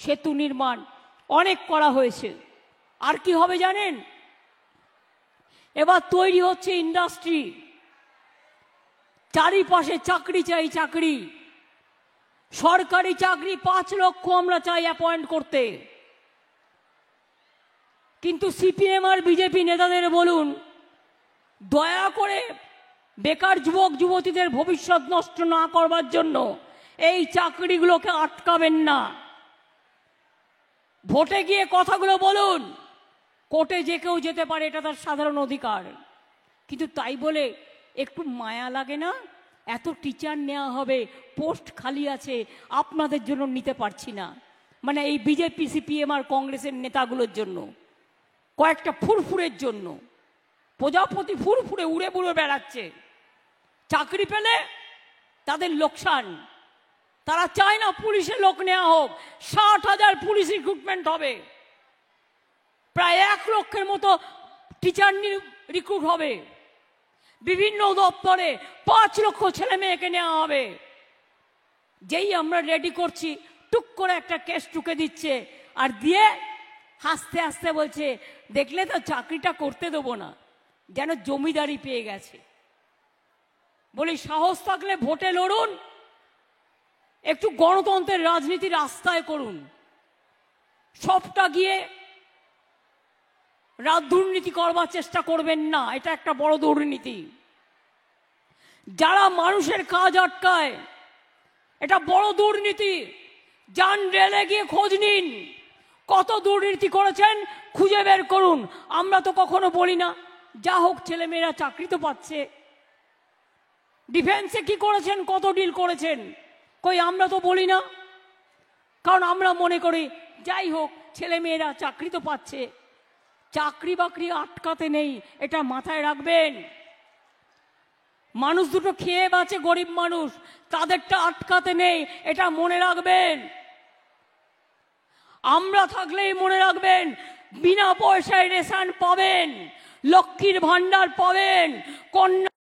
সেতু নির্মাণ অনেক করা হয়েছে। আর কি হবে জানেন? এবার তৈরি হচ্ছে ইন্ডাস্ট্রি, চারিপাশে চাকরি চাই, চাকরি, সরকারি চাকরি 5 লক্ষ আমরা চাই অ্যাপয়েন্ট করতে। কিন্তু সিপিএম আর বিজেপি নেতাদের বলুন, দয়া করে বেকার যুবক যুবতীদের ভবিষ্যৎ নষ্ট না করবার জন্য এই চাকরিগুলোকে আটকাবেন না। ভোটে গিয়ে কথাগুলো বলুন, কোর্টে যে কেউ যেতে পারে, এটা তার সাধারণ অধিকার। কিন্তু তাই বলে একটু মায়া লাগে না? এত টিচার নেওয়া হবে, পোস্ট খালি আছে, আপনাদের জন্য নিতে পারছি না। মানে এই বিজেপি সিপিএম আর কংগ্রেসের নেতাগুলোর জন্য, কয়েকটা ফুরফুরের জন্য। প্রজাপতি ফুরফুরে উড়ে বুড়ে বেড়াচ্ছে, চাকরি পেলে তাদের লোকসান। তারা চায় না পুলিশে লোক নেওয়া হোক। 60,000 পুলিশ রিক্রুটমেন্ট হবে, প্রায় 1 লক্ষের মতো টিচার রিক্রুট হবে, বিভিন্ন দপ্তরে 5 লক্ষ ছেলে মেয়েকে নেওয়া হবে। যেই আমরা রেডি করছি, টুক করে একটা কেস টুকে দিচ্ছে, আর দিয়ে হাসতে হাসতে বলছে, দেখলে তো চাকরিটা করতে দেবো না, যেন জমিদারি পেয়ে গেছে। বলি, সাহস থাকলে ভোটে লড়ুন, একটু গণতন্ত্রের রাজনীতি রাস্তায় করুন। সবটা গিয়ে দুর্নীতি করবার চেষ্টা করবেন না, এটা একটা বড় দুর্নীতি। যারা মানুষের কাজ আটকায়, এটা বড় দুর্নীতি। যান রেলে গিয়ে খোঁজ নিন, কত দুর্নীতি করেছেন খুঁজে বের করুন। আমরা তো কখনো বলি না, যা হোক ছেলেমেয়েরা চাকরি তো পাচ্ছে। ডিফেন্সে কি করেছেন, কত ডিল করেছেন, কই আমরা তো বলি না। কারণ আমরা মনে করি, যাই হোক ছেলেমেয়েরা চাকরি তো পাচ্ছে, চাকরি বাকরি আটকাতে নেই, এটা মাথায় রাখবেন। মানুষ দুটো খেয়ে বাঁচে, গরিব মানুষ, তাদেরটা আটকাতে নেই, এটা মনে রাখবেন। আমরা থাকলেই মনে রাখবেন, বিনা পয়সায় রেশন পাবেন, লক্ষ্মীর ভান্ডার পাবেন, কন্যা